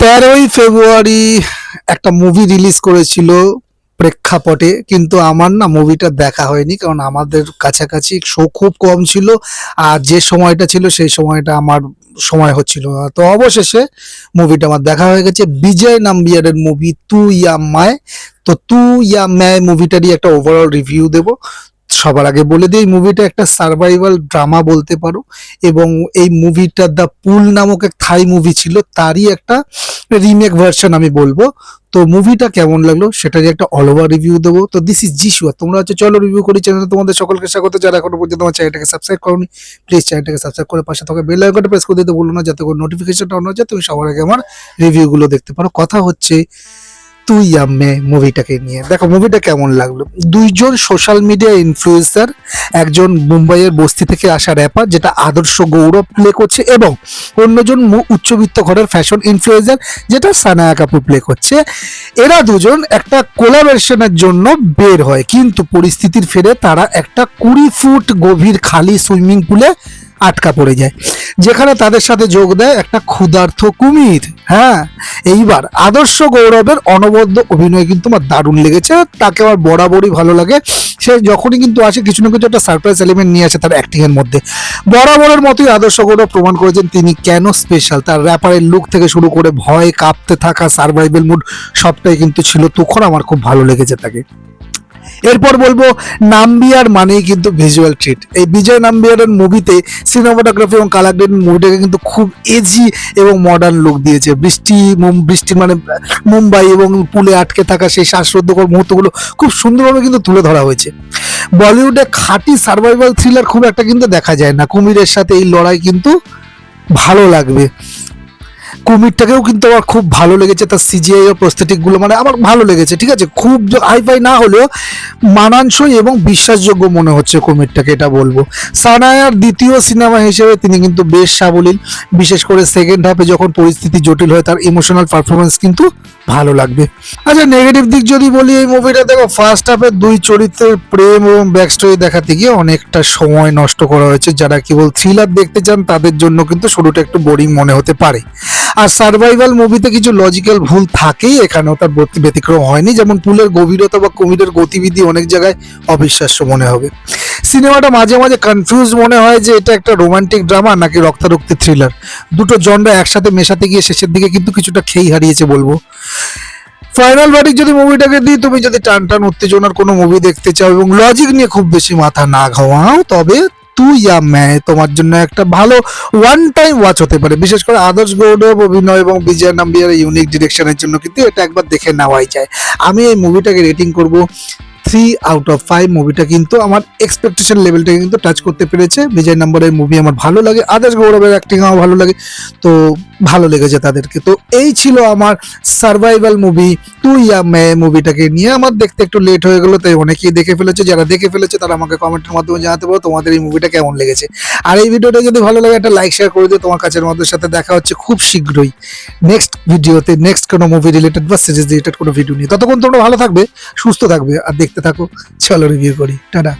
13ই ফেব্রুয়ারি একটা movie release করেছিল প্রেক্ষাপটে, কিন্তু আমার না মুভিটা দেখা হয়নি, কারণ আমাদের কাছাকাছি শো খুব কম ছিল। আর যে সময়টা ছিল সেই সময়টা আমার সময় হচ্ছিল না, তো অবশেষে মুভিটা আমার দেখা হয়ে গেছে। বিজয় নাম্বিয়ারের মুভি তু ইয়া মায়। তো তু ইয়া মায় মুভিটারই একটা ওভারঅল রিভিউ দেব। সবার আগে বলে দিই, এই মুভিটা একটা সার্ভাইভাল ড্রামা বলতে পারো, এবং এই মুভিটা দ্য পুল নামক এক থাই মুভি ছিল, তারই একটা রিমেক ভার্সন আমি বলবো। তো মুভিটা কেমন লাগলো সেটারই একটা অল ওভার রিভিউ দেবো। তো দিস ইজ জিশু, আর তোমরা হচ্ছে চলো রিভিউ করি চ্যানেলে। তোমাদের সকলকে স্বাগত, যারা এখনো পর্যন্ত আমার চ্যানেলটাকে সাবস্ক্রাইব করোনি প্লিজ চ্যানেলটাকে সাবস্ক্রাইব করে পাশে থাকা বেল আইকনটা প্রেস করে দিতে বলো না, যাতে করে নোটিফিকেশনটা অন হয়ে যায়, তুমি সবার আগে আমার রিভিউগুলো দেখতে পারো। কথা হচ্ছে তুই মে মুভিটাকে নিয়ে। দেখো মুভিটা কেমন লাগলো। দুইজন সোশ্যাল মিডিয়া ইনফ্লুয়েন্সার, একজন মুম্বাইয়ের বস্তি থেকে আসা র্যাপার যেটা আদর্শ গৌরব প্লে করছে, এবং অন্যজন উচ্চবিত্ত ঘরের ফ্যাশন ইনফ্লুয়েন্সার যেটা সানায়া কাপুর প্লে করছে। এরা দুজন একটা কোলাবোরেশনের জন্য বের হয়, কিন্তু পরিস্থিতির ফেরে তারা একটা 20 ফুট গভীর খালি সুইমিং পুলে আটকা পড়ে যায়, যেখানে তাদের সাথে যোগ দেয় একটা ক্ষুধার্ত কুমির। হ্যাঁ, এইবার আদর্শ গৌরবের অনবদ্য অভিনয় কিন্তু আমার দারুণ লেগেছে, তাকে আমার বরাবরই ভালো লাগে। সে যখনই কিন্তু আসে কিছু না কিছু একটা সারপ্রাইজ এলিমেন্ট নিয়ে আসে তার অ্যাক্টিং এর মধ্যে। বরাবরের মতোই আদর্শ গৌরব প্রমাণ করেছেন তিনি কেন স্পেশাল। তার র্যাপারের লুক থেকে শুরু করে ভয় কাঁপতে থাকা সার্ভাইভাল মুড সবটাই কিন্তু ছিল, তখন আমার খুব ভালো লেগেছে তাকে। এরপর বলবো নাম্বিয়ার মানেই কিন্তু ভিজুয়াল ট্রিট। এই বিজয় নাম্বিয়ারের মুভিতে সিনেমাটোগ্রাফি এবং কালার গ্রেডিং মুভিটাকে কিন্তু খুব এজি এবং মডার্ন লুক দিয়েছে। বৃষ্টি মানে মুম্বাই এবং পুলে আটকে থাকা সেই শ্বাসরুদ্ধকর মুহূর্তগুলো খুব সুন্দরভাবে কিন্তু তুলে ধরা হয়েছে। বলিউডে খাঁটি সার্ভাইভাল থ্রিলার খুব একটা কিন্তু দেখা যায় না, কুমিরের সাথে এই লড়াই কিন্তু ভালো লাগবে। কুমিরটাকেও কিন্তু আমার খুব ভালো লেগেছে, তার সিজিআই ও প্রস্থেটিক গুলো মানে আমার ভালো লেগেছে। ঠিক আছে, খুব হাইফাই না হলেও মানানসই এবং বিশ্বাসযোগ্য মনে হচ্ছে কুমিরটাকে, এটা বলবো। সানায়ার দ্বিতীয় সিনেমা হিসেবে তিনি কিন্তু বেশ সাবলীল, বিশেষ করে সেকেন্ড হাফে যখন পরিস্থিতি জটিল হয় তার ইমোশনাল পারফরমেন্স কিন্তু ভালো লাগবে। আচ্ছা, নেগেটিভ দিক যদি বলি, এই মুভিটা দেখো ফার্স্ট হাফে দুই চরিত্রের প্রেম এবং ব্যাক স্টোরি দেখাতে গিয়ে অনেকটা সময় নষ্ট করা হয়েছে। যারা কেবল থ্রিলার দেখতে চান তাদের জন্য কিন্তু শুরুটা একটু বোরিং মনে হতে পারে। আর সার্ভাইভাল মুভিতে কিছু লজিক্যাল ভুল থাকেই, এখানেও তার ব্যতিক্রম হয়নি। যেমন পুলের গভীরতা বা কুমিরের গতিবিধি অনেক জায়গায় অবিশ্বাস্য মনে হবে। সিনেমাটা মাঝে মাঝে কনফিউজ মনে হয় যে এটা একটা রোমান্টিক ড্রামা নাকি রক্তারক্তি থ্রিলার। দুটো জনরা একসাথে মেশাতে গিয়ে শেষের দিকে কিন্তু কিছুটা খেই হারিয়েছে বলবো। ফাইনাল ভার্ডিক যদি মুভিটাকে দিই, তুমি যদি টান টান উত্তেজনার কোনো মুভি দেখতে চাও এবং লজিক নিয়ে খুব বেশি মাথা না ঘামাও, তবে তুই ইয়া ম্যায় তোমার জন্য একটা ভালো ওয়ান টাইম ওয়াচ হতে পারে। বিশেষ করে আদর্শ গৌরব অভিনয় এবং বিজয় নাম্বিয়ার ইউনিক ডিরেকশনের জন্য কিন্তু এটা একবার দেখে নেওয়াই যায়। আমি এই মুভিটাকে রেটিং করব 3/5। মুভিটা কিন্তু আমার এক্সপেকটেশন লেভেলটাকে কিন্তু টাচ করতে পেরেছে। বিজয় নাম্বারের মুভি আমার ভালো লাগে, আদর্শ গৌরবের অ্যাক্টিং আমার ভালো লাগে, তো ভালো লেগেছে তাদেরকে। তো এই ছিল আমার সার্ভাইভাল মুভি তুই ইয়া মে মুভিটাকে নিয়ে। আমার দেখতে একটু লেট হয়ে গেলো, তাই অনেকেই দেখে ফেলেছে। যারা দেখে ফেলেছে তারা আমাকে কমেন্টের মাধ্যমে জানাতে পারো তোমাদের এই মুভিটা কেমন লেগেছে। আর এই ভিডিওটা যদি ভালো লাগে একটা লাইক শেয়ার করে দিও তোমার কাছের মধ্যে সাথে। দেখা হচ্ছে খুব শীঘ্রই নেক্সট ভিডিওতে, নেক্সট কোনো মুভি রিলেটেড বা সিরিজ রিলেটেড কোনো ভিডিও নিয়ে। ততক্ষণ তোমরা ভালো থাকবে, সুস্থ থাকবে, আর দেখতে থাকো। চলো রিভিউ করি, টাটা।